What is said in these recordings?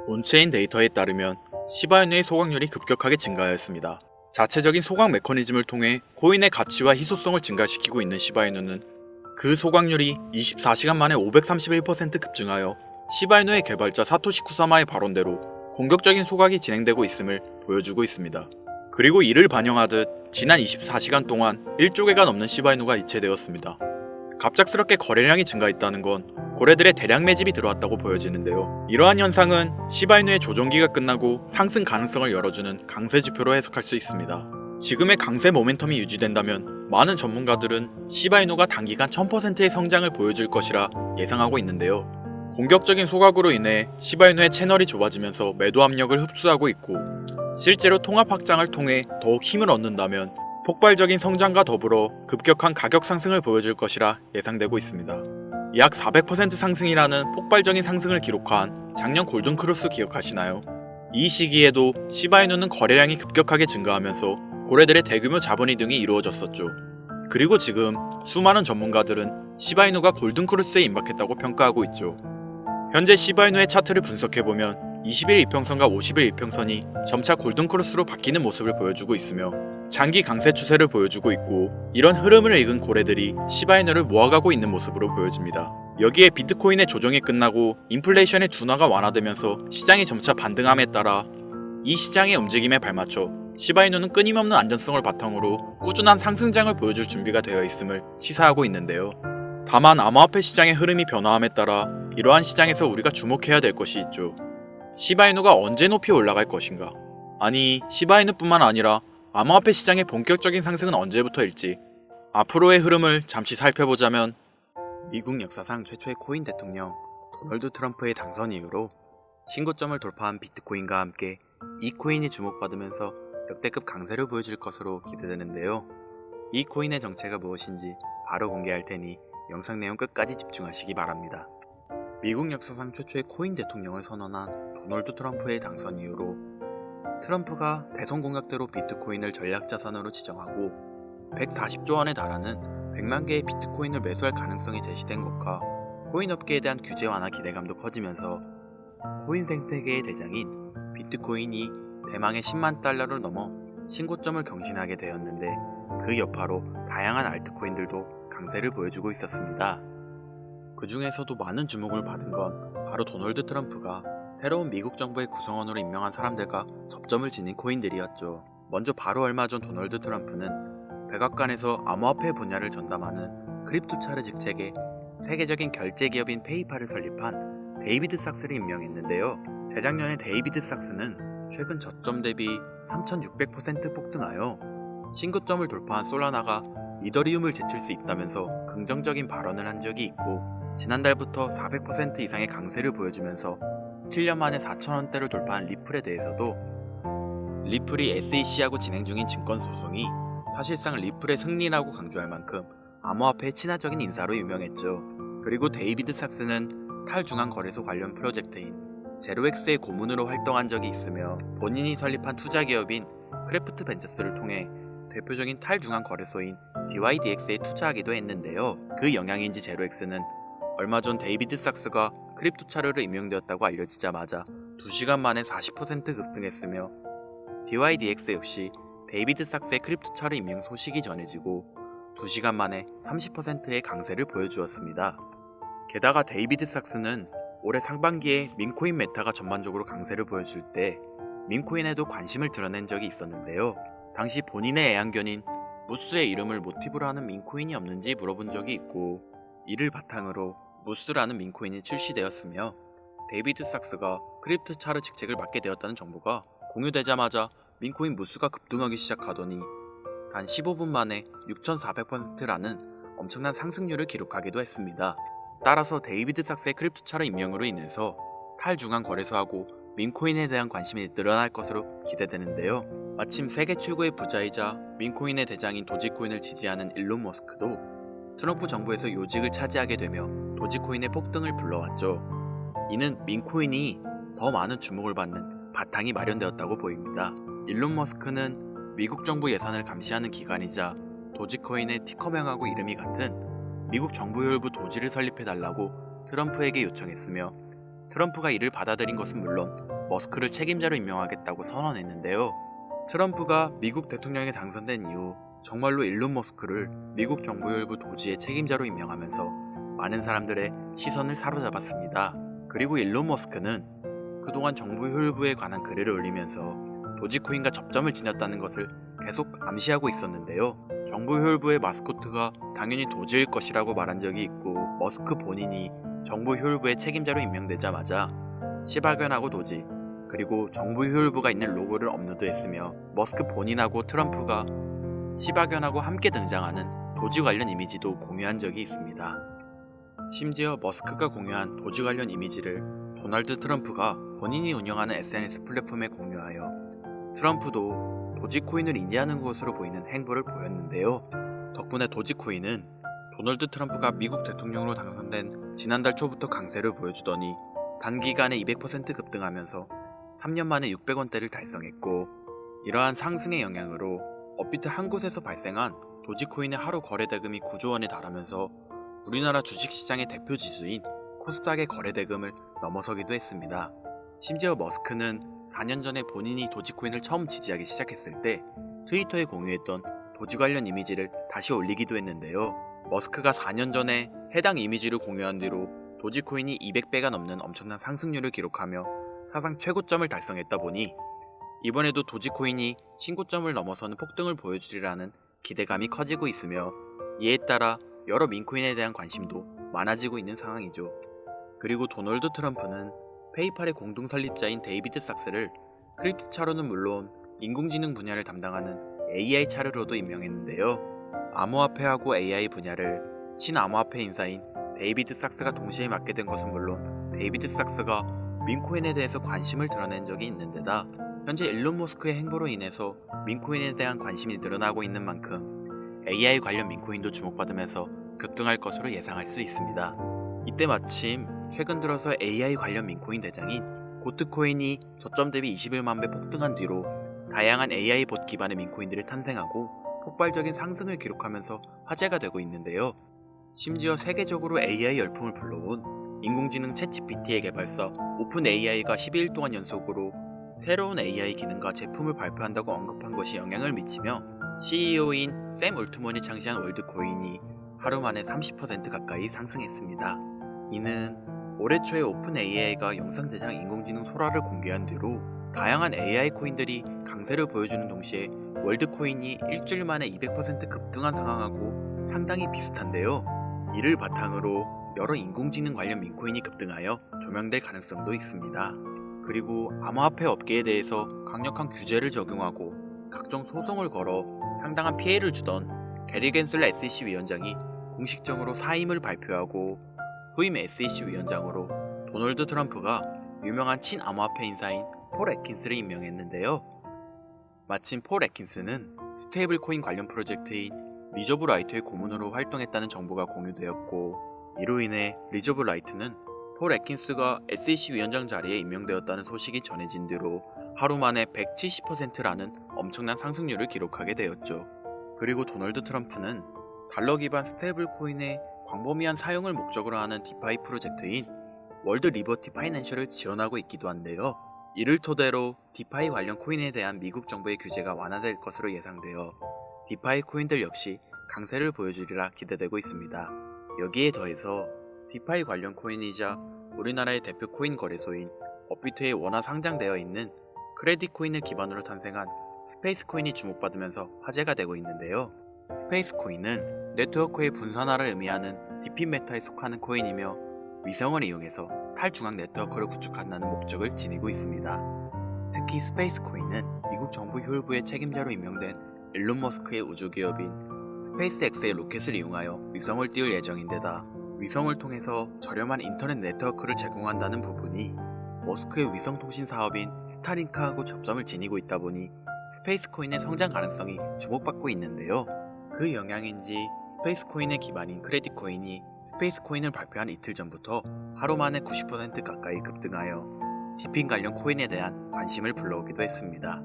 온체인 데이터에 따르면 시바이누의 소각률이 급격하게 증가하였습니다. 자체적인 소각 메커니즘을 통해 코인의 가치와 희소성을 증가시키고 있는 시바이누는 그 소각률이 24시간 만에 531% 급증하여 시바이누의 개발자 사토시 쿠사마의 발언대로 공격적인 소각이 진행되고 있음을 보여주고 있습니다. 그리고 이를 반영하듯 지난 24시간 동안 1조개가 넘는 시바이누가 이체되었습니다. 갑작스럽게 거래량이 증가했다는 건 고래들의 대량 매집이 들어왔다고 보여지는데요. 이러한 현상은 시바이누의 조정기가 끝나고 상승 가능성을 열어주는 강세 지표로 해석할 수 있습니다. 지금의 강세 모멘텀이 유지된다면 많은 전문가들은 시바이누가 단기간 1000%의 성장을 보여줄 것이라 예상하고 있는데요. 공격적인 소각으로 인해 시바이누의 채널이 좁아지면서 매도 압력을 흡수하고 있고, 실제로 통합 확장을 통해 더욱 힘을 얻는다면 폭발적인 성장과 더불어 급격한 가격 상승을 보여줄 것이라 예상되고 있습니다. 약 400% 상승이라는 폭발적인 상승을 기록한 작년 골든크로스 기억하시나요? 이 시기에도 시바이누는 거래량이 급격하게 증가하면서 고래들의 대규모 자본 이동이 이루어졌었죠. 그리고 지금 수많은 전문가들은 시바이누가 골든크로스에 임박했다고 평가하고 있죠. 현재 시바이누의 차트를 분석해보면 20일 이평선과 50일 이평선이 점차 골든크로스로 바뀌는 모습을 보여주고 있으며 장기 강세 추세를 보여주고 있고, 이런 흐름을 읽은 고래들이 시바이누를 모아가고 있는 모습으로 보여집니다. 여기에 비트코인의 조정이 끝나고 인플레이션의 둔화가 완화되면서 시장이 점차 반등함에 따라 이 시장의 움직임에 발맞춰 시바이누는 끊임없는 안전성을 바탕으로 꾸준한 상승장을 보여줄 준비가 되어 있음을 시사하고 있는데요. 다만 암호화폐 시장의 흐름이 변화함에 따라 이러한 시장에서 우리가 주목해야 될 것이 있죠. 시바이누가 언제 높이 올라갈 것인가? 아니, 시바이누뿐만 아니라 암호화폐 시장의 본격적인 상승은 언제부터일지 앞으로의 흐름을 잠시 살펴보자면, 미국 역사상 최초의 코인 대통령 도널드 트럼프의 당선 이후로 신고점을 돌파한 비트코인과 함께 이 코인이 주목받으면서 역대급 강세를 보여줄 것으로 기대되는데요. 이 코인의 정체가 무엇인지 바로 공개할 테니 영상 내용 끝까지 집중하시기 바랍니다. 미국 역사상 최초의 코인 대통령을 선언한 도널드 트럼프의 당선 이후로 트럼프가 대선 공약대로 비트코인을 전략자산으로 지정하고 140조 원에 달하는 100만 개의 비트코인을 매수할 가능성이 제시된 것과 코인 업계에 대한 규제 완화 기대감도 커지면서 코인 생태계의 대장인 비트코인이 대망의 10만 달러를 넘어 신고점을 경신하게 되었는데, 그 여파로 다양한 알트코인들도 강세를 보여주고 있었습니다. 그 중에서도 많은 주목을 받은 건 바로 도널드 트럼프가 새로운 미국 정부의 구성원으로 임명한 사람들과 접점을 지닌 코인들이었죠. 먼저 바로 얼마 전 도널드 트럼프는 백악관에서 암호화폐 분야를 전담하는 크립토차르 직책의 세계적인 결제 기업인 페이팔을 설립한 데이비드 삭스를 임명했는데요. 재작년에 데이비드 삭스는 최근 저점 대비 3600% 폭등하여 신고점을 돌파한 솔라나가 이더리움을 제칠 수 있다면서 긍정적인 발언을 한 적이 있고, 지난달부터 400% 이상의 강세를 보여주면서 7년 만에 4,000원대를 돌파한 리플에 대해서도 리플이 SEC하고 진행 중인 증권소송이 사실상 리플의 승리라고 강조할 만큼 암호화폐의 친화적인 인사로 유명했죠. 그리고 데이비드 삭스는 탈중앙거래소 관련 프로젝트인 제로엑스의 고문으로 활동한 적이 있으며, 본인이 설립한 투자기업인 크래프트 벤처스를 통해 대표적인 탈중앙거래소인 DYDX에 투자하기도 했는데요. 그 영향인지 제로엑스는 얼마 전 데이비드 삭스가 크립토차르로 임명되었다고 알려지자마자 2시간 만에 40% 급등했으며, DYDX 역시 데이비드 삭스의 크립토차르 임명 소식이 전해지고 2시간 만에 30%의 강세를 보여주었습니다. 게다가 데이비드 삭스는 올해 상반기에 민코인 메타가 전반적으로 강세를 보여줄 때 민코인에도 관심을 드러낸 적이 있었는데요. 당시 본인의 애완견인 무스의 이름을 모티브로 하는 민코인이 없는지 물어본 적이 있고, 이를 바탕으로 무스라는 민코인이 출시되었으며, 데이비드 삭스가 크립토차르 직책을 맡게 되었다는 정보가 공유되자마자 민코인 무스가 급등하기 시작하더니 단 15분 만에 6400%라는 엄청난 상승률을 기록하기도 했습니다. 따라서 데이비드 삭스의 크립토차르 임명으로 인해서 탈중앙 거래소하고 민코인에 대한 관심이 늘어날 것으로 기대되는데요. 마침 세계 최고의 부자이자 민코인의 대장인 도지코인을 지지하는 일론 머스크도 트럼프 정부에서 요직을 차지하게 되며 도지코인의 폭등을 불러왔죠. 이는 민코인이 더 많은 주목을 받는 바탕이 마련되었다고 보입니다. 일론 머스크는 미국 정부 예산을 감시하는 기관이자 도지코인의 티커명하고 이름이 같은 미국 정부혈부 도지를 설립해달라고 트럼프에게 요청했으며, 트럼프가 이를 받아들인 것은 물론 머스크를 책임자로 임명하겠다고 선언했는데요. 트럼프가 미국 대통령에 당선된 이후 정말로 일론 머스크를 미국 정보혈부 도지의 책임자로 임명하면서 많은 사람들의 시선을 사로잡았습니다. 그리고 일론 머스크는 그동안 정보혈부에 관한 글을 올리면서 도지코인과 접점을 지녔다는 것을 계속 암시하고 있었는데요. 정보혈부의 마스코트가 당연히 도지일 것이라고 말한 적이 있고, 머스크 본인이 정보혈부의 책임자로 임명되자마자 시바견하고 도지, 그리고 정보효율부가 있는 로고를 업로드했으며, 머스크 본인하고 트럼프가 시바견하고 함께 등장하는 도지 관련 이미지도 공유한 적이 있습니다. 심지어 머스크가 공유한 도지 관련 이미지를 도널드 트럼프가 본인이 운영하는 SNS 플랫폼에 공유하여 트럼프도 도지코인을 인지하는 것으로 보이는 행보를 보였는데요. 덕분에 도지코인은 도널드 트럼프가 미국 대통령으로 당선된 지난달 초부터 강세를 보여주더니 단기간에 200% 급등하면서 3년 만에 600원대를 달성했고, 이러한 상승의 영향으로 업비트 한 곳에서 발생한 도지코인의 하루 거래 대금이 9조 원에 달하면서 우리나라 주식시장의 대표 지수인 코스닥의 거래 대금을 넘어서기도 했습니다. 심지어 머스크는 4년 전에 본인이 도지코인을 처음 지지하기 시작했을 때 트위터에 공유했던 도지 관련 이미지를 다시 올리기도 했는데요. 머스크가 4년 전에 해당 이미지를 공유한 뒤로 도지코인이 200배가 넘는 엄청난 상승률을 기록하며 사상 최고점을 달성했다 보니 이번에도 도지코인이 신고점을 넘어서는 폭등을 보여주리라는 기대감이 커지고 있으며, 이에 따라 여러 민코인에 대한 관심도 많아지고 있는 상황이죠. 그리고 도널드 트럼프는 페이팔의 공동 설립자인 데이비드 sak스를 크립토 차로는 물론 인공지능 분야를 담당하는 AI 차르로도 임명했는데요. 암호화폐하고 AI 분야를 친암호화폐 인사인 데이비드 sak스가 동시에 맡게 된 것은 물론, 데이비드 sak스가 민코인에 대해서 관심을 드러낸 적이 있는 데다 현재 일론 머스크의 행보로 인해서 민코인에 대한 관심이 늘어나고 있는 만큼 AI 관련 민코인도 주목받으면서 급등할 것으로 예상할 수 있습니다. 이때 마침 최근 들어서 AI 관련 민코인 대장인 고트코인이 저점 대비 21만 배 폭등한 뒤로 다양한 AI 봇 기반의 민코인들이 탄생하고 폭발적인 상승을 기록하면서 화제가 되고 있는데요. 심지어 세계적으로 AI 열풍을 불러온 인공지능 챗GPT의 개발사 오픈AI가 12일 동안 연속으로 새로운 AI 기능과 제품을 발표한다고 언급한 것이 영향을 미치며 CEO인 샘 올트먼이 창시한 월드코인이 하루 만에 30% 가까이 상승했습니다. 이는 올해 초에 오픈AI가 영상 제작 인공지능 소라를 공개한 뒤로 다양한 AI 코인들이 강세를 보여주는 동시에 월드코인이 일주일 만에 200% 급등한 상황하고 상당히 비슷한데요. 이를 바탕으로 여러 인공지능 관련 민코인이 급등하여 조명될 가능성도 있습니다. 그리고 암호화폐 업계에 대해서 강력한 규제를 적용하고 각종 소송을 걸어 상당한 피해를 주던 게리 겐슬러 SEC 위원장이 공식적으로 사임을 발표하고 후임 SEC 위원장으로 도널드 트럼프가 유명한 친암호화폐 인사인 폴 애킨스를 임명했는데요. 마침 폴 애킨스는 스테이블 코인 관련 프로젝트인 리저브 라이트의 고문으로 활동했다는 정보가 공유되었고, 이로 인해 리저브 라이트는 폴 애킨스가 SEC 위원장 자리에 임명되었다는 소식이 전해진 뒤로 하루 만에 170%라는 엄청난 상승률을 기록하게 되었죠. 그리고 도널드 트럼프는 달러 기반 스테이블 코인의 광범위한 사용을 목적으로 하는 디파이 프로젝트인 월드 리버티 파이낸셜을 지원하고 있기도 한데요. 이를 토대로 디파이 관련 코인에 대한 미국 정부의 규제가 완화될 것으로 예상되어 디파이 코인들 역시 강세를 보여주리라 기대되고 있습니다. 여기에 더해서 디파이 관련 코인이자 우리나라의 대표 코인 거래소인 업비트에 원화 상장되어 있는 크레딧 코인을 기반으로 탄생한 스페이스 코인이 주목받으면서 화제가 되고 있는데요. 스페이스 코인은 네트워크의 분산화를 의미하는 디피 메타에 속하는 코인이며 위성을 이용해서 탈중앙 네트워크를 구축한다는 목적을 지니고 있습니다. 특히 스페이스 코인은 미국 정부 효율부의 책임자로 임명된 일론 머스크의 우주기업인 스페이스X의 로켓을 이용하여 위성을 띄울 예정인데다 위성을 통해서 저렴한 인터넷 네트워크를 제공한다는 부분이 머스크의 위성통신 사업인 스타링크하고 접점을 지니고 있다 보니 스페이스 코인의 성장 가능성이 주목받고 있는데요. 그 영향인지 스페이스 코인의 기반인 크레딧 코인이 스페이스 코인을 발표한 이틀 전부터 하루 만에 90% 가까이 급등하여 디핑 관련 코인에 대한 관심을 불러오기도 했습니다.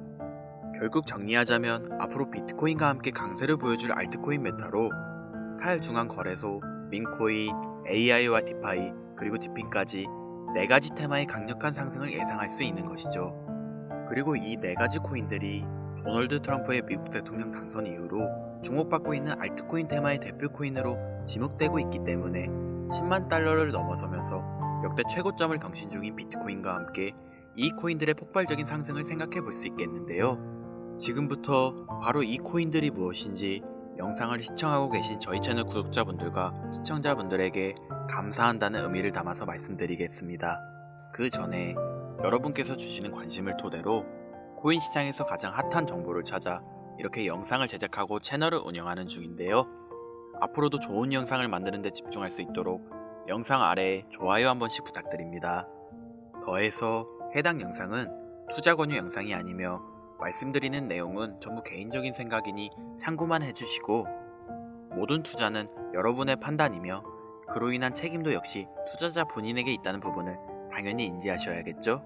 결국 정리하자면 앞으로 비트코인과 함께 강세를 보여줄 알트코인 메타로 탈중앙 거래소, 민코인, AI와 디파이, 그리고 디핑까지 4가지 테마의 강력한 상승을 예상할 수 있는 것이죠. 그리고 이 4가지 코인들이 도널드 트럼프의 미국 대통령 당선 이후로 주목받고 있는 알트코인 테마의 대표 코인으로 지목되고 있기 때문에 10만 달러를 넘어서면서 역대 최고점을 경신 중인 비트코인과 함께 이 코인들의 폭발적인 상승을 생각해 볼 수 있겠는데요. 지금부터 바로 이 코인들이 무엇인지 영상을 시청하고 계신 저희 채널 구독자분들과 시청자분들에게 감사한다는 의미를 담아서 말씀드리겠습니다. 그 전에 여러분께서 주시는 관심을 토대로 코인 시장에서 가장 핫한 정보를 찾아 이렇게 영상을 제작하고 채널을 운영하는 중인데요. 앞으로도 좋은 영상을 만드는 데 집중할 수 있도록 영상 아래에 좋아요 한 번씩 부탁드립니다. 더해서 해당 영상은 투자 권유 영상이 아니며 말씀드리는 내용은 전부 개인적인 생각이니 참고만 해주시고, 모든 투자는 여러분의 판단이며 그로 인한 책임도 역시 투자자 본인에게 있다는 부분을 당연히 인지하셔야겠죠?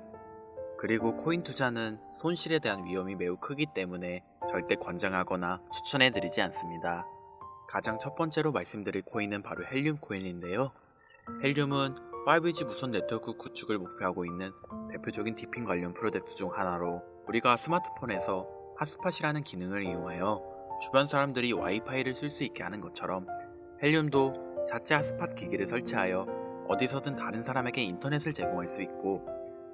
그리고 코인 투자는 손실에 대한 위험이 매우 크기 때문에 절대 권장하거나 추천해드리지 않습니다. 가장 첫 번째로 말씀드릴 코인은 바로 헬륨 코인인데요. 헬륨은 5G 무선 네트워크 구축을 목표하고 있는 대표적인 디핀 관련 프로젝트 중 하나로, 우리가 스마트폰에서 핫스팟이라는 기능을 이용하여 주변 사람들이 와이파이를 쓸 수 있게 하는 것처럼 헬륨도 자체 핫스팟 기기를 설치하여 어디서든 다른 사람에게 인터넷을 제공할 수 있고,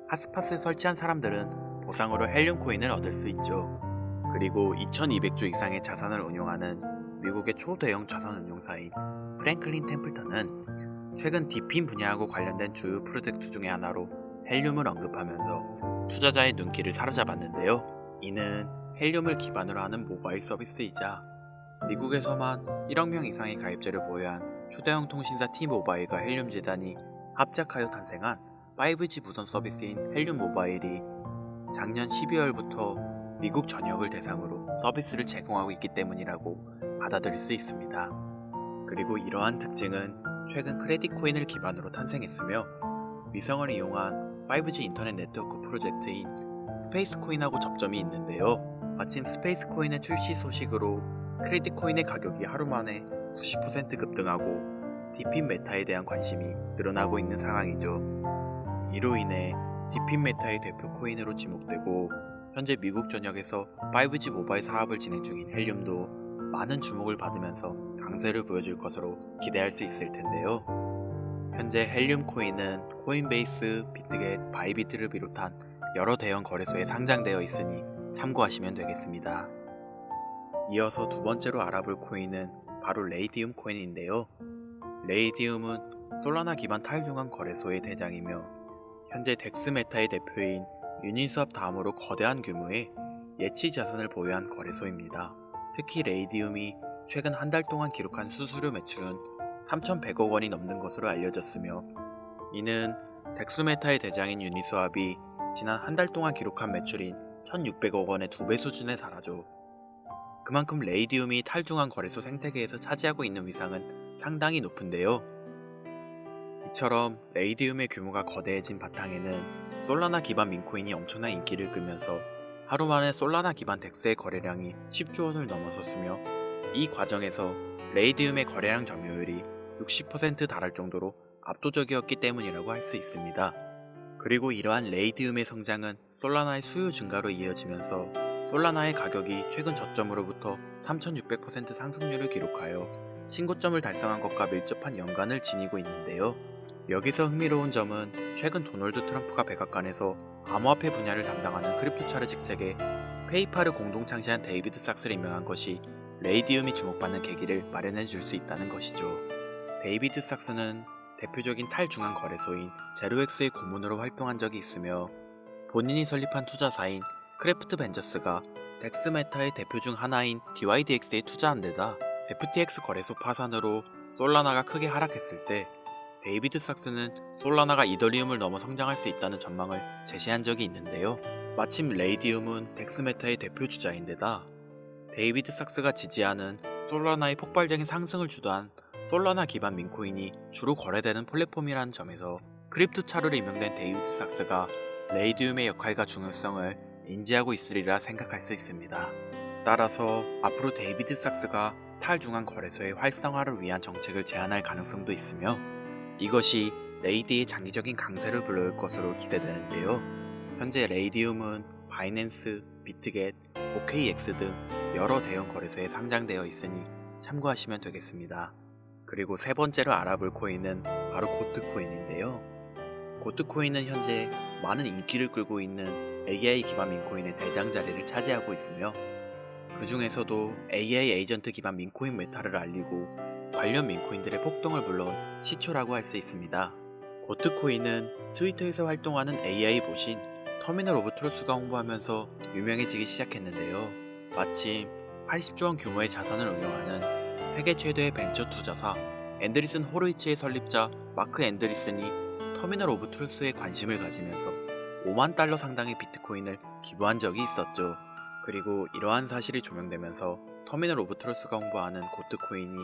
핫스팟을 설치한 사람들은 보상으로 헬륨 코인을 얻을 수 있죠. 그리고 2200조 이상의 자산을 운용하는 미국의 초대형 자산운용사인 프랭클린 템플턴은 최근 디핀 분야하고 관련된 주요 프로젝트 중의 하나로 헬륨을 언급하면서 투자자의 눈길을 사로잡았는데요. 이는 헬륨을 기반으로 하는 모바일 서비스이자 미국에서만 1억 명 이상의 가입자를 보유한 초대형 통신사 T모바일과 헬륨 재단이 합작하여 탄생한 5G 무선 서비스인 헬륨 모바일이 작년 12월부터 미국 전역을 대상으로 서비스를 제공하고 있기 때문이라고 받아들일 수 있습니다. 그리고 이러한 특징은 최근 크레딧 코인을 기반으로 탄생했으며, 위성을 이용한 5G 인터넷 네트워크 프로젝트인 스페이스 코인하고 접점이 있는데요. 마침 스페이스 코인의 출시 소식으로 크레딧 코인의 가격이 하루 만에 90% 급등하고 디핀 메타에 대한 관심이 늘어나고 있는 상황이죠. 이로 인해 디핀 메타의 대표 코인으로 지목되고, 현재 미국 전역에서 5G 모바일 사업을 진행 중인 헬륨도 많은 주목을 받으면서 강세를 보여줄 것으로 기대할 수 있을 텐데요. 현재 헬륨 코인은 코인베이스, 비트겟, 바이비트를 비롯한 여러 대형 거래소에 상장되어 있으니 참고하시면 되겠습니다. 이어서 두 번째로 알아볼 코인은 바로 레이디움 코인인데요. 레이디움은 솔라나 기반 탈중앙 거래소의 대장이며 현재 덱스메타의 대표인 유니스왑 다음으로 거대한 규모의 예치 자산을 보유한 거래소입니다. 특히 레이디움이 최근 한 달 동안 기록한 수수료 매출은 3,100억 원이 넘는 것으로 알려졌으며, 이는 덱스메타의 대장인 유니스왑이 지난 한 달 동안 기록한 매출인 1,600억 원의 2배 수준에 달하죠. 그만큼 레이디움이 탈중앙 거래소 생태계에서 차지하고 있는 위상은 상당히 높은데요. 이처럼 레이디움의 규모가 거대해진 바탕에는 솔라나 기반 민코인이 엄청난 인기를 끌면서 하루 만에 솔라나 기반 덱스의 거래량이 10조 원을 넘어섰으며, 이 과정에서 레이디움의 거래량 점유율이 60% 달할 정도로 압도적이었기 때문이라고 할 수 있습니다. 그리고 이러한 레이디움의 성장은 솔라나의 수요 증가로 이어지면서 솔라나의 가격이 최근 저점으로부터 3600% 상승률을 기록하여 신고점을 달성한 것과 밀접한 연관을 지니고 있는데요. 여기서 흥미로운 점은 최근 도널드 트럼프가 백악관에서 암호화폐 분야를 담당하는 크립토 차르 직책에 페이팔을 공동 창시한 데이비드 삭스를 임명한 것이 레이디움이 주목받는 계기를 마련해 줄 수 있다는 것이죠. 데이비드 삭스는 대표적인 탈중앙 거래소인 제로엑스의 고문으로 활동한 적이 있으며, 본인이 설립한 투자사인 크래프트 벤저스가 덱스메타의 대표 중 하나인 DYDX에 투자한 데다 FTX 거래소 파산으로 솔라나가 크게 하락했을 때 데이비드 삭스는 솔라나가 이더리움을 넘어 성장할 수 있다는 전망을 제시한 적이 있는데요. 마침 레이디움은 덱스메타의 대표 주자인데다 데이비드 삭스가 지지하는 솔라나의 폭발적인 상승을 주도한 솔라나 기반 민코인이 주로 거래되는 플랫폼이라는 점에서 크립토 차르로 임명된 데이비드 삭스가 레이디움의 역할과 중요성을 인지하고 있으리라 생각할 수 있습니다. 따라서 앞으로 데이비드 삭스가 탈중앙 거래소의 활성화를 위한 정책을 제안할 가능성도 있으며, 이것이 레이디의 장기적인 강세를 불러올 것으로 기대되는데요. 현재 레이디움은 바이낸스, 비트겟, OKX 등 여러 대형 거래소에 상장되어 있으니 참고하시면 되겠습니다. 그리고 세 번째로 알아볼 코인은 바로 고트코인인데요. 고트코인은 현재 많은 인기를 끌고 있는 AI 기반 민코인의 대장 자리를 차지하고 있으며 그 중에서도 AI 에이전트 기반 민코인 메타를 알리고 관련 민코인들의 폭동을 불러온 시초라고 할 수 있습니다. 고트코인은 트위터에서 활동하는 AI 보신 터미널 오브 트루스가 홍보하면서 유명해지기 시작했는데요. 마침 80조 원 규모의 자산을 운영하는 세계 최대의 벤처 투자사 앤드리슨 호로이츠의 설립자 마크 앤드리슨이 터미널 오브 트루스에 관심을 가지면서 5만 달러 상당의 비트코인을 기부한 적이 있었죠. 그리고 이러한 사실이 조명되면서 터미널 오브 트루스가 홍보하는 고트코인이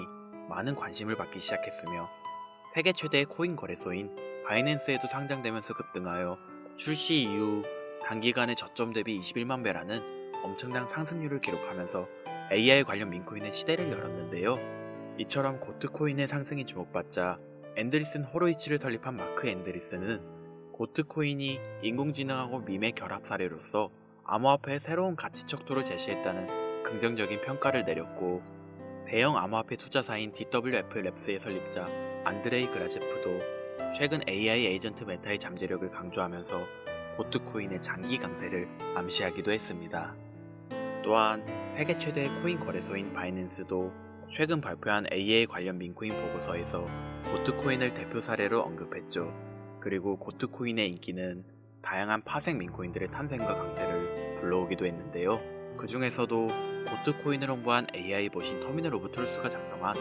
많은 관심을 받기 시작했으며 세계 최대의 코인 거래소인 바이낸스에도 상장되면서 급등하여 출시 이후 단기간에 저점 대비 21만 배라는 엄청난 상승률을 기록하면서 AI 관련 민코인의 시대를 열었는데요. 이처럼 고트코인의 상승이 주목받자 앤드리슨 호로이치를 설립한 마크 앤드리슨은 고트코인이 인공지능하고 밈의 결합 사례로서 암호화폐의 새로운 가치 척도를 제시했다는 긍정적인 평가를 내렸고 대형 암호화폐 투자사인 DWF 랩스의 설립자 안드레이 그라제프도 최근 AI 에이전트 메타의 잠재력을 강조하면서 고트코인의 장기 강세를 암시하기도 했습니다. 또한 세계 최대의 코인 거래소인 바이낸스도 최근 발표한 AI 관련 민코인 보고서에서 고트코인을 대표 사례로 언급했죠. 그리고 고트코인의 인기는 다양한 파생 민코인들의 탄생과 강세를 불러오기도 했는데요. 그 중에서도 고트코인을 홍보한 AI 보신 터미널 오브 트루스가 작성한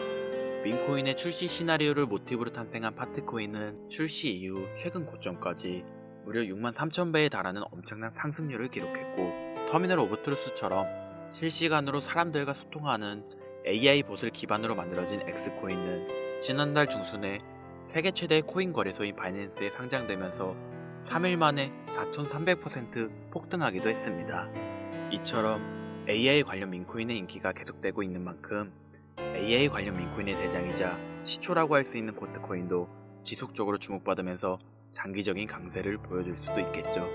민코인의 출시 시나리오를 모티브로 탄생한 파트코인은 출시 이후 최근 고점까지 무려 63,000배에 달하는 엄청난 상승률을 기록했고 터미널 오브 트루스처럼 실시간으로 사람들과 소통하는 AI 봇을 기반으로 만들어진 X코인은 지난달 중순에 세계 최대의 코인 거래소인 바이낸스에 상장되면서 3일 만에 4,300% 폭등하기도 했습니다. 이처럼 AI 관련 민코인의 인기가 계속되고 있는 만큼 AI 관련 민코인의 대장이자 시초라고 할 수 있는 고트코인도 지속적으로 주목받으면서 장기적인 강세를 보여줄 수도 있겠죠.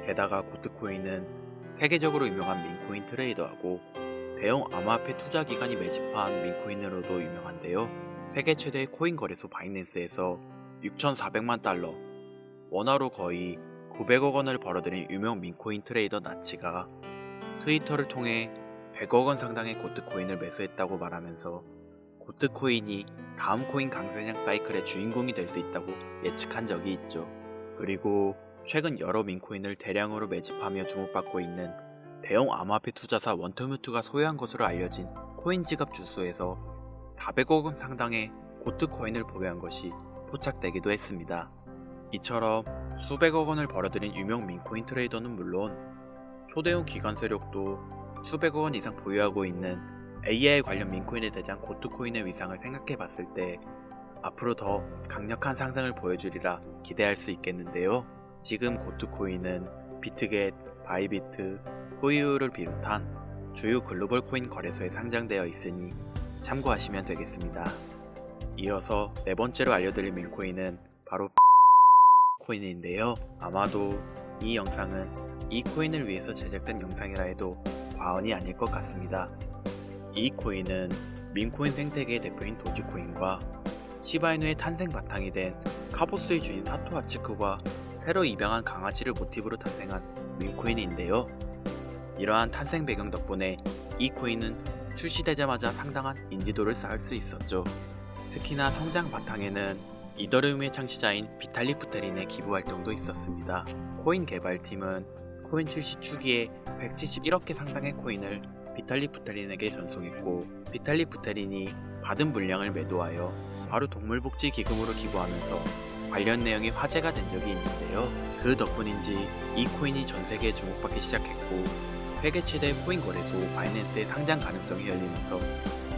게다가 고트코인은 세계적으로 유명한 민코인 트레이더하고 대형 암호화폐 투자 기관이 매집한 민코인으로도 유명한데요. 세계 최대의 코인 거래소 바이낸스에서 6,400만 달러, 원화로 거의 900억 원을 벌어들인 유명 민코인 트레이더 나치가 트위터를 통해 100억 원 상당의 고트코인을 매수했다고 말하면서 고트코인이 다음 코인 강세장 사이클의 주인공이 될 수 있다고 예측한 적이 있죠. 그리고 최근 여러 민코인을 대량으로 매집하며 주목받고 있는 대형 암호화폐 투자사 원터뮤트가 소유한 것으로 알려진 코인 지갑 주소에서 400억 원 상당의 고트코인을 보유한 것이 포착되기도 했습니다. 이처럼 수백억 원을 벌어들인 유명 민코인 트레이더는 물론 초대형 기관 세력도 수백억 원 이상 보유하고 있는 AI 관련 민코인의 대장 고트코인의 위상을 생각해 봤을 때 앞으로 더 강력한 상승을 보여주리라 기대할 수 있겠는데요. 지금 고트코인은 비트겟, 바이비트, 호이우를 비롯한 주요 글로벌 코인 거래소에 상장되어 있으니 참고하시면 되겠습니다. 이어서 네 번째로 알려드릴 민코인은 바로 코인인데요. 아마도 이 영상은 이 코인을 위해서 제작된 영상이라 해도 과언이 아닐 것 같습니다. 이 코인은 민코인 생태계의 대표인 도지코인과 시바이누의 탄생 바탕이 된 카보스의 주인 사토 아츠크가 새로 입양한 강아지를 모티브로 탄생한 민코인인데요. 이러한 탄생 배경 덕분에 이 코인은 출시되자마자 상당한 인지도를 쌓을 수 있었죠. 특히나 성장 바탕에는 이더리움의 창시자인 비탈릭 부테린의 기부 활동도 있었습니다. 코인 개발팀은 코인 출시 초기에 171억 개 상당의 코인을 비탈릭 부테린에게 전송했고 비탈릭 부테린이 받은 물량을 매도하여 바로 동물복지 기금으로 기부하면서 관련 내용이 화제가 된 적이 있는데요. 그 덕분인지 이 코인이 전 세계에 주목받기 시작했고 세계 최대의 코인 거래소 바이낸스의 상장 가능성이 열리면서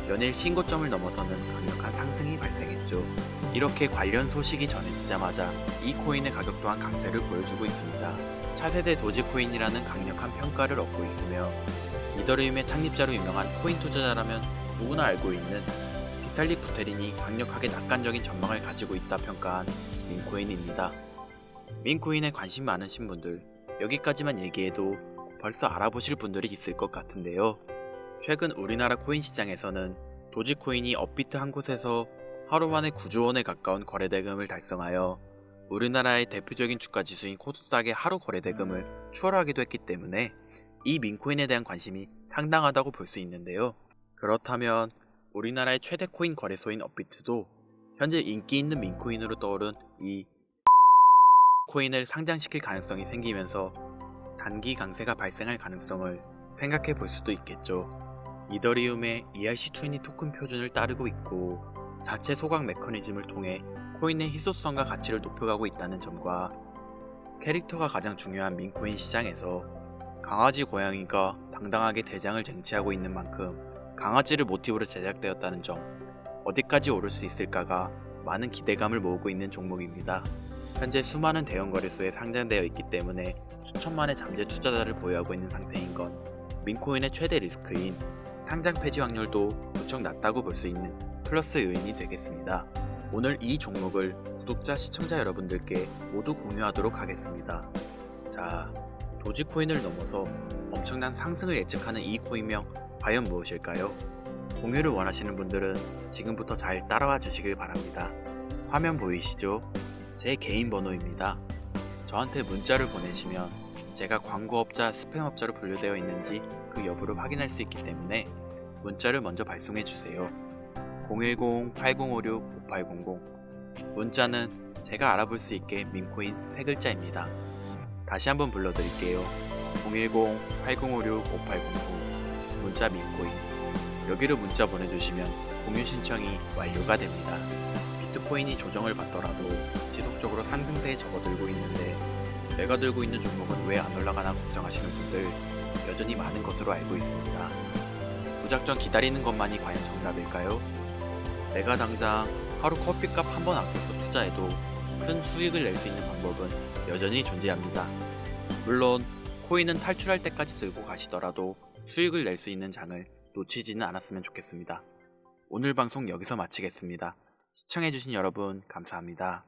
연일 신고점을 넘어서는 강력한 상승이 발생했죠. 이렇게 관련 소식이 전해지자마자 이 코인의 가격 또한 강세를 보여주고 있습니다. 차세대 도지코인이라는 강력한 평가를 얻고 있으며 이더리움의 창립자로 유명한 코인 투자자라면 누구나 알고 있는 비탈릭 부테린이 강력하게 낙관적인 전망을 가지고 있다 평가한 민코인입니다. 민코인에 관심 많으신 분들, 여기까지만 얘기해도 벌써 알아보실 분들이 있을 것 같은데요. 최근 우리나라 코인 시장에서는 도지코인이 업비트 한 곳에서 하루 만에 9조 원에 가까운 거래대금을 달성하여 우리나라의 대표적인 주가지수인 코스닥의 하루 거래대금을 추월하기도 했기 때문에 이 민코인에 대한 관심이 상당하다고 볼 수 있는데요. 그렇다면 우리나라의 최대 코인 거래소인 업비트도 현재 인기 있는 민코인으로 떠오른 이 코인을 상장시킬 가능성이 생기면서 단기 강세가 발생할 가능성을 생각해 볼 수도 있겠죠. 이더리움의 ERC20 토큰 표준을 따르고 있고 자체 소각 메커니즘을 통해 코인의 희소성과 가치를 높여가고 있다는 점과 캐릭터가 가장 중요한 민코인 시장에서 강아지 고양이가 당당하게 대장을 쟁취하고 있는 만큼 강아지를 모티브로 제작되었다는 점, 어디까지 오를 수 있을까가 많은 기대감을 모으고 있는 종목입니다. 현재 수많은 대형 거래소에 상장되어 있기 때문에 수천만의 잠재 투자자를 보유하고 있는 상태인 건 민코인의 최대 리스크인 상장 폐지 확률도 무척 낮다고 볼 수 있는 플러스 요인이 되겠습니다. 오늘 이 종목을 구독자, 시청자 여러분들께 모두 공유하도록 하겠습니다. 자, 도지코인을 넘어서 엄청난 상승을 예측하는 이 코인명 과연 무엇일까요? 공유를 원하시는 분들은 지금부터 잘 따라와 주시길 바랍니다. 화면 보이시죠? 제 개인 번호입니다. 저한테 문자를 보내시면 제가 광고업자, 스팸업자로 분류되어 있는지 그 여부를 확인할 수 있기 때문에 문자를 먼저 발송해 주세요. 010-8056-5800 문자는 제가 알아볼 수 있게 민코인 3글자입니다. 다시 한번 불러드릴게요. 010-8056-5800 문자 민코인. 여기로 문자 보내주시면 공유 신청이 완료가 됩니다. 비트코인이 조정을 받더라도 지속적으로 상승세에 접어들고 있는데 내가 들고 있는 종목은 왜 안 올라가나 걱정하시는 분들 여전히 많은 것으로 알고 있습니다. 무작정 기다리는 것만이 과연 정답일까요? 내가 당장 하루 커피값 한 번 아껴서 투자해도 큰 수익을 낼 수 있는 방법은 여전히 존재합니다. 물론 코인은 탈출할 때까지 들고 가시더라도 수익을 낼 수 있는 장을 놓치지는 않았으면 좋겠습니다. 오늘 방송 여기서 마치겠습니다. 시청해주신 여러분 감사합니다.